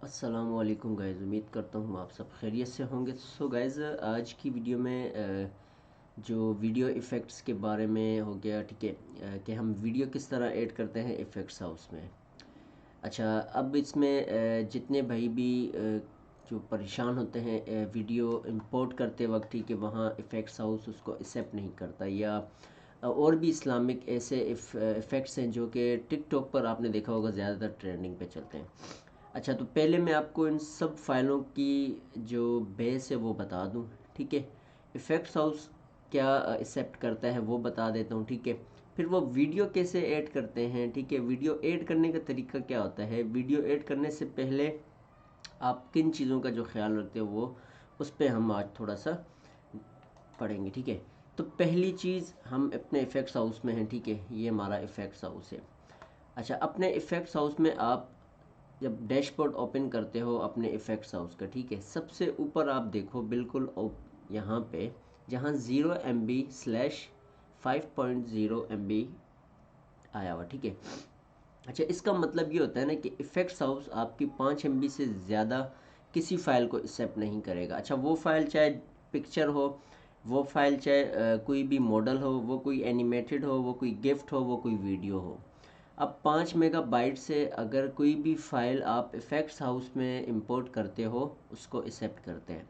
अस्सलामुअलैकुम गाइज़, उम्मीद करता हूँ आप सब खैरियत से होंगे। सो गाइज़, आज की वीडियो में जो वीडियो इफ़ेक्ट्स के बारे में हो गया, ठीक है, कि हम वीडियो किस तरह ऐड करते हैं इफ़ेक्ट्स हाउस में। अच्छा, अब इसमें जितने भाई भी जो परेशान होते हैं वीडियो इंपोर्ट करते वक्त, ठीक है, वहाँ इफ़ेक्ट्स हाउस उसको एक्सेप्ट नहीं करता, या और भी इस्लामिक ऐसे इफ़ेक्ट्स हैं जो कि टिकटॉक पर आपने देखा होगा ज़्यादातर ट्रेंडिंग पे चलते हैं। अच्छा, तो पहले मैं आपको इन सब फाइलों की जो बेस है वो बता दूं, ठीक है। इफ़ेक्ट्स हाउस क्या एक्सेप्ट करता है वो बता देता हूँ, ठीक है। फिर वो वीडियो कैसे ऐड करते हैं, ठीक है। वीडियो ऐड करने का तरीका क्या होता है, वीडियो ऐड करने से पहले आप किन चीज़ों का जो ख्याल रखते हो वो उस पर हम आज थोड़ा सा पढ़ेंगे, ठीक है। तो पहली चीज़, हम अपने इफ़ेक्ट्स हाउस में हैं, ठीक है, ये हमारा इफ़ेक्ट्स हाउस है। अच्छा, अपने इफ़ेक्ट्स हाउस में आप जब डैशबोर्ड ओपन करते हो अपने इफ़ेक्ट्स हाउस का, ठीक है, सबसे ऊपर आप देखो बिल्कुल यहाँ पे जहाँ 0 MB/5.0 MB आया हुआ, ठीक है। अच्छा, इसका मतलब ये होता है ना कि इफ़ेक्ट्स हाउस आपकी 5 MB से ज़्यादा किसी फ़ाइल को एक्सेप्ट नहीं करेगा। अच्छा, वो फ़ाइल चाहे पिक्चर हो, वो फ़ाइल चाहे कोई भी मॉडल हो, वो कोई एनिमेटेड हो, वो कोई गिफ्ट हो, वो कोई वीडियो हो। अब 5 मेगाबाइट से अगर कोई भी फ़ाइल आप इफ़ेक्ट्स हाउस में इंपोर्ट करते हो उसको एक्सेप्ट करते हैं।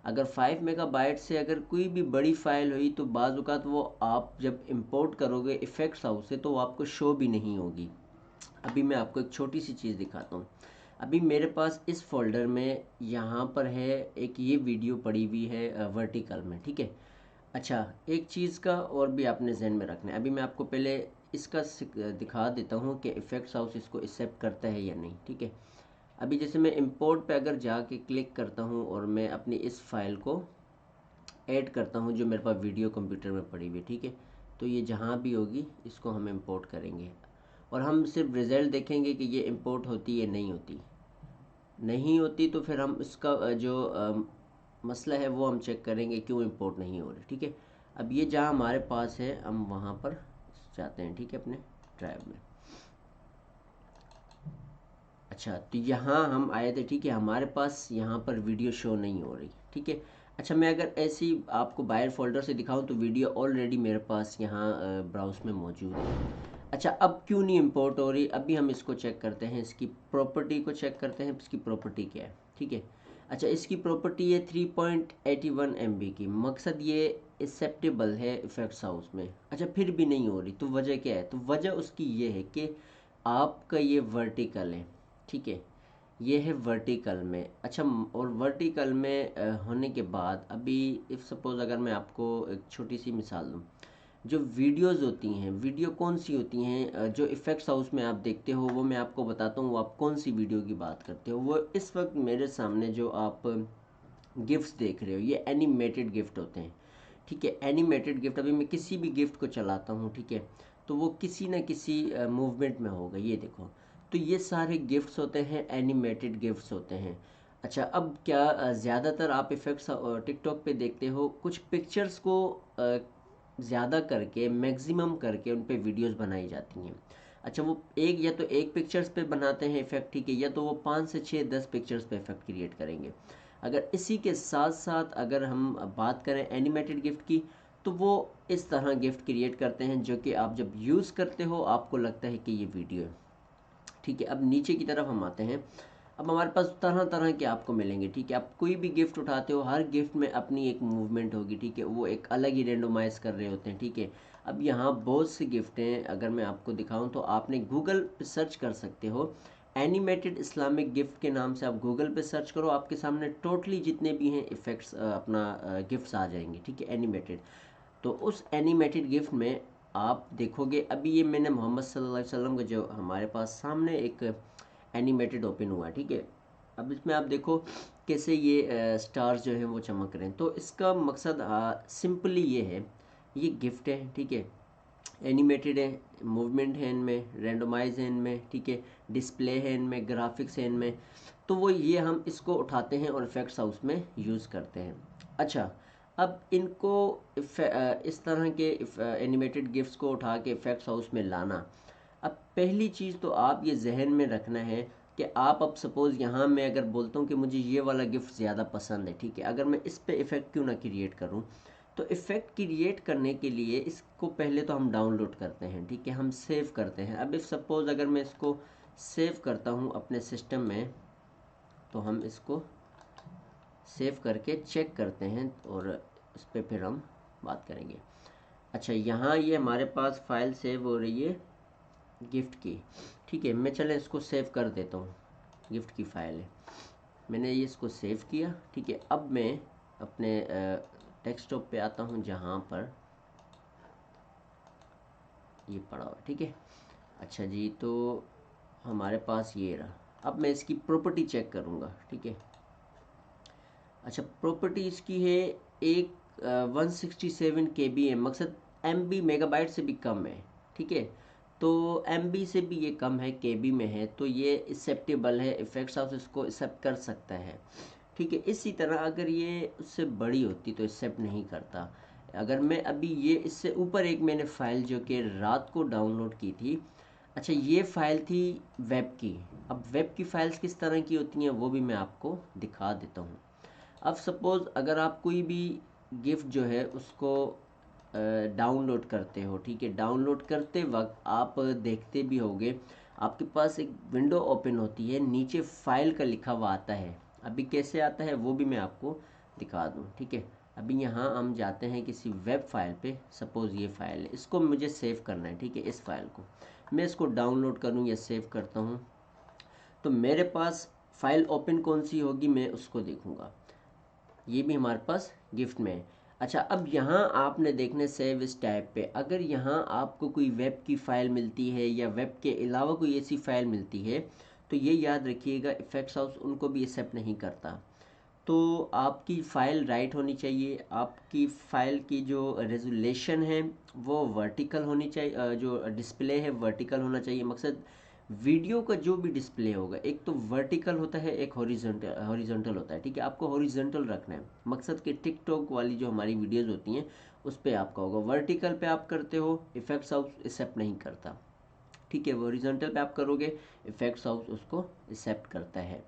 अगर 5 मेगाबाइट से अगर कोई भी बड़ी फ़ाइल हुई तो बाज़ औक़ात वो आप जब इंपोर्ट करोगे इफ़ेक्ट्स हाउस से तो वो आपको शो भी नहीं होगी। अभी मैं आपको एक छोटी सी चीज़ दिखाता हूँ। अभी मेरे पास इस फ़ोल्डर में यहाँ पर है एक ये वीडियो पड़ी हुई है वर्टिकल में, ठीक है। अच्छा, एक चीज़ का और भी आपने ज़हन में रखना है। अभी मैं आपको पहले इसका दिखा देता हूँ कि इफ़ेक्ट्स हाउस इसको एक्सेप्ट करता है या नहीं, ठीक है। अभी जैसे मैं इंपोर्ट पे अगर जाके क्लिक करता हूँ और मैं अपनी इस फाइल को ऐड करता हूँ जो मेरे पास वीडियो कंप्यूटर में पड़ी हुई है, ठीक है। तो ये जहाँ भी होगी इसको हम इंपोर्ट करेंगे और हम सिर्फ रिज़ल्ट देखेंगे कि ये इंपोर्ट होती है नहीं होती। नहीं होती तो फिर हम इसका जो मसला है वो हम चेक करेंगे क्यों इंपोर्ट नहीं हो रही, ठीक है। अब ये जहाँ हमारे पास है हम वहाँ पर जाते हैं, ठीक है, अपने ड्राइव में। अच्छा, तो यहाँ हम आए थे, ठीक है, हमारे पास यहाँ पर वीडियो शो नहीं हो रही, ठीक है। अच्छा, मैं अगर ऐसी आपको बाहर फोल्डर से दिखाऊं तो वीडियो ऑलरेडी मेरे पास यहाँ ब्राउज़ में मौजूद है। अच्छा, अब क्यों नहीं इंपोर्ट हो रही, अभी हम इसको चेक करते हैं, इसकी प्रॉपर्टी को चेक करते हैं, इसकी प्रॉपर्टी क्या है, ठीक है। अच्छा, इसकी प्रॉपर्टी है 3.81 MB की, मकसद ये एक्सेप्टेबल है इफ़ेक्ट्स हाउस में। अच्छा, फिर भी नहीं हो रही तो वजह क्या है, तो वजह उसकी ये है कि आपका ये वर्टिकल है, ठीक है, ये है वर्टिकल में। अच्छा, और वर्टिकल में होने के बाद अभी इफ़ सपोज़ अगर मैं आपको एक छोटी सी मिसाल दूँ, जो वीडियोज़ होती हैं, वीडियो कौन सी होती हैं जो इफ़ेक्ट्स हाउस में आप देखते हो, वो मैं आपको बताता हूँ वो आप कौन सी वीडियो की बात करते हो। वो इस वक्त मेरे सामने जो आप गिफ्ट्स देख रहे हो ये एनिमेटेड गिफ्ट होते हैं, ठीक है। एनिमेटेड गिफ्ट, अभी मैं किसी भी गिफ्ट को चलाता हूँ, ठीक है, तो वो किसी न किसी मूवमेंट में होगा, ये देखो। तो ये सारे गिफ्ट्स होते हैं, एनिमेटेड गिफ्ट्स होते हैं। अच्छा, अब क्या ज़्यादातर आप इफ़ेक्ट्स टिकटॉक पे देखते हो कुछ पिक्चर्स को ज़्यादा करके मैक्सिमम करके उन पे वीडियोस बनाई जाती हैं। अच्छा, वो एक या तो एक पिक्चर्स पे बनाते हैं इफ़ेक्ट, ठीक है, या तो वो 5 से 6 10 पिक्चर्स पे इफ़ेक्ट क्रिएट करेंगे। अगर इसी के साथ साथ अगर हम बात करें एनिमेटेड गिफ्ट की, तो वो इस तरह गिफ्ट क्रिएट करते हैं जो कि आप जब यूज़ करते हो आपको लगता है कि ये वीडियो है, ठीक है। अब नीचे की तरफ हम आते हैं। अब हमारे पास तरह तरह के आपको मिलेंगे, ठीक है। आप कोई भी गिफ्ट उठाते हो हर गिफ्ट में अपनी एक मूवमेंट होगी, ठीक है, वो एक अलग ही रेंडोमाइज कर रहे होते हैं, ठीक है। अब यहाँ बहुत से गिफ्ट हैं, अगर मैं आपको दिखाऊं तो आपने गूगल पे सर्च कर सकते हो, एनिमेटेड इस्लामिक गिफ्ट के नाम से आप गूगल पे सर्च करो, आपके सामने टोटली जितने भी हैं इफ़ेक्ट्स अपना गिफ्ट्स आ जाएंगे, ठीक है, एनिमेटेड। तो उस एनिमेटेड गिफ्ट में आप देखोगे, अभी ये मैंने मोहम्मद सल्लल्लाहु अलैहि वसल्लम का जो हमारे पास सामने एक एनिमेटेड ओपन हुआ है, ठीक है। अब इसमें आप देखो कैसे ये स्टार्स जो हैं वो चमक रहे हैं। तो इसका मकसद सिंपली ये है, ये गिफ्ट है, ठीक है, एनिमेटेड है, मूवमेंट है इनमें, रेंडोमाइज है इनमें, ठीक है, डिस्प्ले है इनमें, ग्राफिक्स है इनमें। तो वो ये हम इसको उठाते हैं और इफ़ेक्ट्स हाउस में यूज़ करते हैं। अच्छा, अब इनको इस तरह के एनिमेटेड गिफ्ट्स को उठा के इफ़ेक्ट्स हाउस में लाना, अब पहली चीज़ तो आप ये जहन में रखना है कि आप अब सपोज़ यहाँ मैं अगर बोलता हूँ कि मुझे ये वाला गिफ्ट ज़्यादा पसंद है, ठीक है, अगर मैं इस पे इफ़ेक्ट क्यों ना क्रिएट करूँ, तो इफ़ेक्ट क्रिएट करने के लिए इसको पहले तो हम डाउनलोड करते हैं, ठीक है, हम सेव करते हैं। अब इफ़ सपोज़ अगर मैं इसको सेव करता हूँ अपने सिस्टम में, तो हम इसको सेव करके चेक करते हैं और इस पर फिर हम बात करेंगे। अच्छा, यहाँ ये हमारे पास फाइल सेव हो रही है गिफ्ट की, ठीक है, मैं चले इसको सेव कर देता हूँ। गिफ्ट की फ़ाइल है, मैंने ये इसको सेव किया, ठीक है। अब मैं अपने डेस्कटॉप पे आता हूँ जहाँ पर ये पड़ा हुआ, ठीक है। अच्छा जी, तो हमारे पास ये रहा। अब मैं इसकी प्रॉपर्टी चेक करूँगा, ठीक है। अच्छा, प्रॉपर्टी इसकी है एक 167 KB है, मकसद MB मेगाबाइट से भी कम है, ठीक है। तो MB से भी ये कम है, KB में है, तो ये एक्सेप्टेबल है, इफेक्ट्स हाउस इसको एक्सेप्ट कर सकता है, ठीक है। इसी तरह अगर ये उससे बड़ी होती तो एक्सेप्ट नहीं करता। अगर मैं अभी ये इससे ऊपर एक मैंने फ़ाइल जो कि रात को डाउनलोड की थी। अच्छा, ये फ़ाइल थी वेब की। अब वेब की फ़ाइल्स किस तरह की होती हैं वो भी मैं आपको दिखा देता हूँ। अब सपोज़ अगर आप कोई भी गिफ्ट जो है उसको डाउनलोड करते हो, ठीक है, डाउनलोड करते वक्त आप देखते भी होंगे आपके पास एक विंडो ओपन होती है, नीचे फ़ाइल का लिखा हुआ आता है। अभी कैसे आता है वो भी मैं आपको दिखा दूँ, ठीक है। अभी यहाँ हम जाते हैं किसी वेब फाइल पे, सपोज़ ये फ़ाइल है, इसको मुझे सेव करना है, ठीक है। इस फाइल को मैं इसको डाउनलोड करूँ या सेव करता हूँ, तो मेरे पास फ़ाइल ओपन कौन सी होगी मैं उसको देखूँगा। ये भी हमारे पास गिफ्ट में है। अच्छा, अब यहाँ आपने देखने सेव इस टैब पे, अगर यहाँ आपको कोई वेब की फ़ाइल मिलती है या वेब के अलावा कोई ऐसी फ़ाइल मिलती है, तो ये याद रखिएगा इफेक्ट्स हाउस उनको भी एक्सेप्ट नहीं करता। तो आपकी फ़ाइल राइट होनी चाहिए, आपकी फ़ाइल की जो रेजोल्यूशन है वो वर्टिकल होनी चाहिए, जो डिस्प्ले है वर्टिकल होना चाहिए। मकसद वीडियो का जो भी डिस्प्ले होगा, एक तो वर्टिकल होता है, एक हॉरिजॉन्टल होता है, ठीक है। आपको हॉरिजॉन्टल रखना है, मकसद कि टिकटॉक वाली जो हमारी वीडियोज़ होती हैं उस पर आपका होगा। वर्टिकल पे आप करते हो, इफेक्ट्स हाउस एक्सेप्ट नहीं करता, ठीक है। हॉरिजॉन्टल पे आप करोगे, इफेक्ट्स हाउस उसको एक्सेप्ट करता है।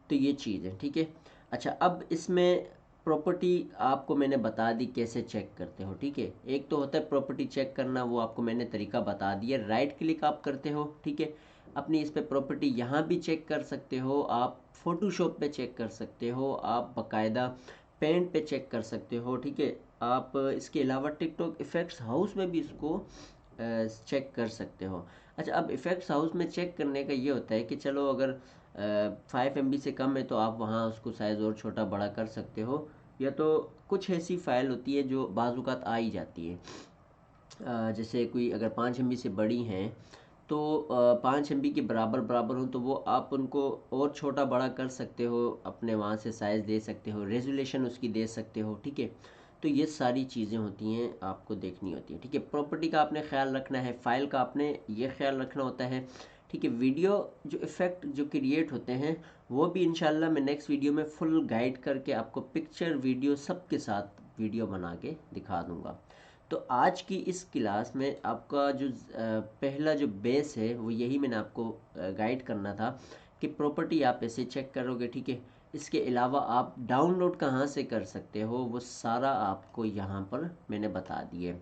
तो ये चीज़ है, ठीक है। अच्छा, अब इसमें प्रॉपर्टी आपको मैंने बता दी कैसे चेक करते हो, ठीक है। एक तो होता है प्रॉपर्टी चेक करना, वो आपको मैंने तरीका बता दिया। राइट क्लिक आप करते हो, ठीक है, अपनी इस पे प्रॉपर्टी यहाँ भी चेक कर सकते हो, आप फोटोशॉप पे चेक कर सकते हो, आप बाकायदा पेंट पे चेक कर सकते हो, ठीक है। आप इसके अलावा टिकटॉक इफेक्ट्स हाउस में भी इसको चेक कर सकते हो। अच्छा, अब इफेक्ट्स हाउस में चेक करने का ये होता है कि चलो अगर 5 MB से कम है तो आप वहाँ उसको साइज़ और छोटा बड़ा कर सकते हो, या तो कुछ ऐसी फ़ाइल होती है जो बाज़ात आ ही जाती है। जैसे कोई अगर 5 MB से बड़ी हैं तो 5 MB के बराबर बराबर हो तो वो आप उनको और छोटा बड़ा कर सकते हो, अपने वहाँ से साइज़ दे सकते हो, रेजोल्यूशन उसकी दे सकते हो, ठीक है। तो ये सारी चीज़ें होती हैं आपको देखनी होती हैं, ठीक है। प्रॉपर्टी का आपने ख्याल रखना है, फ़ाइल का आपने ये ख्याल रखना होता है, ठीक है। वीडियो जो इफ़ेक्ट जो क्रिएट होते हैं वो भी इंशाल्लाह मैं नेक्स्ट वीडियो में फुल गाइड करके आपको पिक्चर वीडियो सब के साथ वीडियो बना के दिखा दूँगा। तो आज की इस क्लास में आपका जो पहला जो बेस है वो यही मैंने आपको गाइड करना था कि प्रॉपर्टी आप ऐसे चेक करोगे, ठीक है। इसके अलावा आप डाउनलोड कहाँ से कर सकते हो वो सारा आपको यहाँ पर मैंने बता दिए।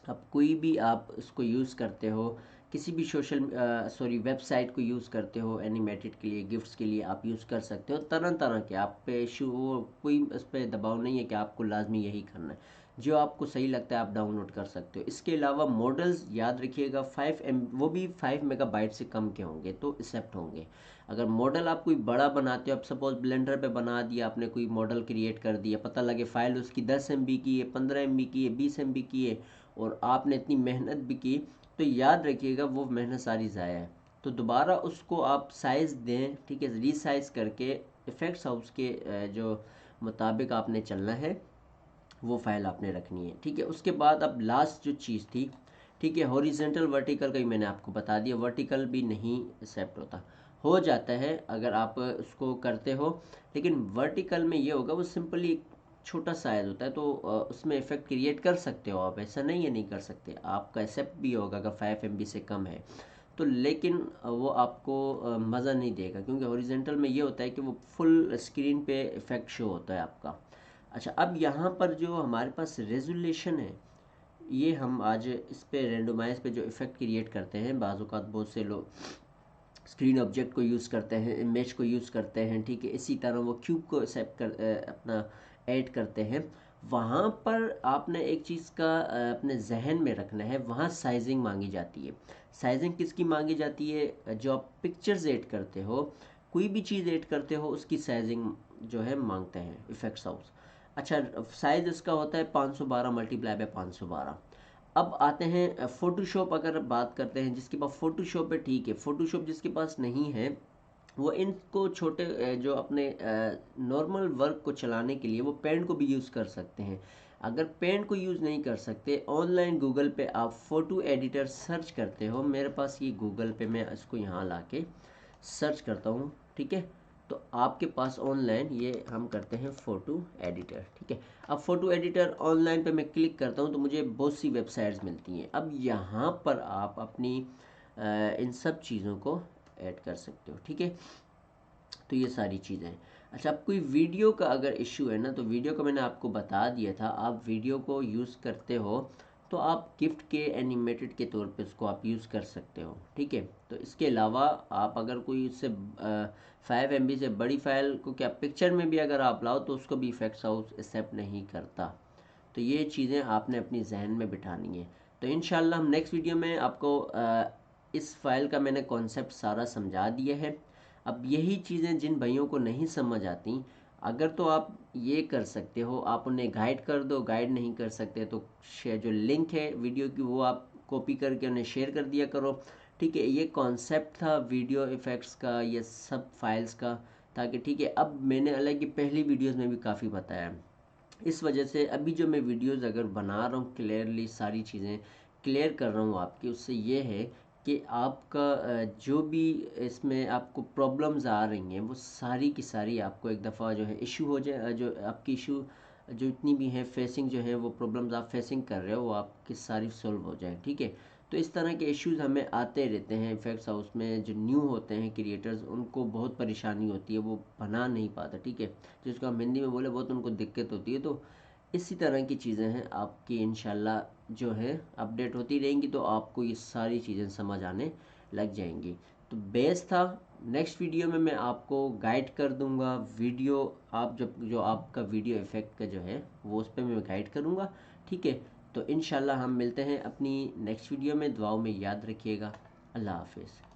अब कोई भी आप इसको यूज़ करते हो, किसी भी वेबसाइट को यूज़ करते हो एनिमेटेड के लिए, गिफ्ट्स के लिए आप यूज़ कर सकते हो। तरह तरह के आप पे कोई उस पर दबाव नहीं है कि आपको लाजमी यही करना है, जो आपको सही लगता है आप डाउनलोड कर सकते हो। इसके अलावा मॉडल्स याद रखिएगा 5 MB, वो भी 5 MB से कम के होंगे तो एक्सेप्ट होंगे। अगर मॉडल आप कोई बड़ा बनाते हो, आप सपोज ब्लेंडर पे बना दिया आपने, कोई मॉडल क्रिएट कर दिया, पता लगे फ़ाइल उसकी 10 MB की है, 15 MB की है, 20 MB की है, और आपने इतनी मेहनत भी की, तो याद रखिएगा वो मेहनत सारी ज़ाया है। तो दोबारा उसको आप साइज़ दें, ठीक है, रीसाइज़ करके इफ़ेक्ट्स हाउस के जो मुताबिक आपने चलना है वो फ़ाइल आपने रखनी है, ठीक है। उसके बाद अब लास्ट जो चीज़ थी, ठीक है, हॉरिजॉन्टल वर्टिकल का ही मैंने आपको बता दिया, वर्टिकल भी नहीं एक्सेप्ट होता। हो जाता है अगर आप उसको करते हो, लेकिन वर्टिकल में ये होगा वो सिंपली एक छोटा साइज होता है, तो उसमें इफ़ेक्ट क्रिएट कर सकते हो आप, ऐसा नहीं है नहीं कर सकते, आपका एक्सेप्ट भी होगा अगर 5 MB से कम है। तो लेकिन वो आपको मज़ा नहीं देगा, क्योंकि हॉरिजेंटल में ये होता है कि वो फुल स्क्रीन पे इफ़ेक्ट शो होता है आपका। अच्छा, अब यहाँ पर जो हमारे पास रेजोल्यूशन है, ये हम आज इस पे रेंडोमाइज पे जो इफ़ेक्ट क्रिएट करते हैं, बाज़ औक़ात बहुत से लोग स्क्रीन ऑब्जेक्ट को यूज़ करते हैं, इमेज को यूज़ करते हैं, ठीक है, इसी तरह वो क्यूब को सेट कर अपना ऐड करते हैं। वहाँ पर आपने एक चीज़ का अपने जहन में रखना है, वहाँ साइजिंग मांगी जाती है। साइजिंग किसकी मांगी जाती है? जो आप पिक्चर्स ऐड करते हो, कोई भी चीज़ ऐड करते हो, उसकी साइजिंग जो है मांगते हैं इफेक्ट्स हाउस। अच्छा, साइज़ इसका होता है 512 मल्टीप्लाई बाय 512। अब आते हैं फ़ोटोशॉप, अगर बात करते हैं जिसके पास फ़ोटोशॉप है, ठीक है, फ़ोटोशॉप जिसके पास नहीं है वो इनको छोटे जो अपने नॉर्मल वर्क को चलाने के लिए वो पेंट को भी यूज़ कर सकते हैं। अगर पेंट को यूज़ नहीं कर सकते, ऑनलाइन गूगल पे आप फ़ोटो एडिटर सर्च करते हो, मेरे पास ये गूगल पे मैं इसको यहाँ ला के सर्च करता हूँ, ठीक है, तो आपके पास ऑनलाइन ये हम करते हैं फ़ोटो एडिटर, ठीक है। अब फ़ोटो एडिटर ऑनलाइन पे मैं क्लिक करता हूँ तो मुझे बहुत सी वेबसाइट्स मिलती हैं। अब यहाँ पर आप अपनी इन सब चीज़ों को ऐड कर सकते हो, ठीक है। तो ये सारी चीज़ें हैं। अच्छा, अब कोई वीडियो का अगर इशू है ना, तो वीडियो का मैंने आपको बता दिया था, आप वीडियो को यूज़ करते हो तो आप गिफ्ट के एनिमेटेड के तौर पे उसको आप यूज़ कर सकते हो, ठीक है। तो इसके अलावा आप अगर कोई इससे 5 MB से बड़ी फाइल को क्या पिक्चर में भी अगर आप लाओ तो उसको भी इफेक्ट्स हाउस एक्सेप्ट नहीं करता। तो ये चीज़ें आपने अपनी जहन में बिठानी है। तो इंशाल्लाह हम नेक्स्ट वीडियो में आपको इस फाइल का मैंने कॉन्सेप्ट सारा समझा दिया है। अब यही चीज़ें जिन भाइयों को नहीं समझ आती, अगर तो आप ये कर सकते हो, आप उन्हें गाइड कर दो, गाइड नहीं कर सकते तो शेयर जो लिंक है वीडियो की वो आप कॉपी करके उन्हें शेयर कर दिया करो, ठीक है। ये कॉन्सेप्ट था वीडियो इफ़ेक्ट्स का, ये सब फाइल्स का, ताकि ठीक है, अब मैंने हालांकि पहली वीडियोस में भी काफ़ी बताया, इस वजह से अभी जो मैं वीडियोस अगर बना रहा हूँ क्लियरली सारी चीज़ें क्लियर कर रहा हूँ आपकी, उससे ये है कि आपका जो भी इसमें आपको प्रॉब्लम्स आ रही हैं वो सारी की सारी आपको एक दफ़ा जो है इशू हो जाए, जो आपकी इशू जो इतनी भी हैं फेसिंग जो है वो प्रॉब्लम्स आप फेसिंग कर रहे हो वो आपकी सारी सॉल्व हो जाए, ठीक है। तो इस तरह के इश्यूज हमें आते रहते हैं इफेक्ट्स हाउस में। जो न्यू होते हैं क्रिएटर्स उनको बहुत परेशानी होती है, वो बना नहीं पाता, ठीक है, जिसको हम हिंदी में बोले बहुत उनको दिक्कत होती है। तो इसी तरह की चीज़ें हैं आपकी, इंशाल्लाह जो है अपडेट होती रहेंगी तो आपको ये सारी चीज़ें समझ आने लग जाएंगी। तो बेस था, नेक्स्ट वीडियो में मैं आपको गाइड कर दूंगा वीडियो, आप जब जो आपका वीडियो इफ़ेक्ट का जो है वो उस पर मैं गाइड करूंगा, ठीक है। तो इंशाल्लाह हम मिलते हैं अपनी नेक्स्ट वीडियो में, दुआओं में याद रखिएगा। अल्लाह हाफिज़।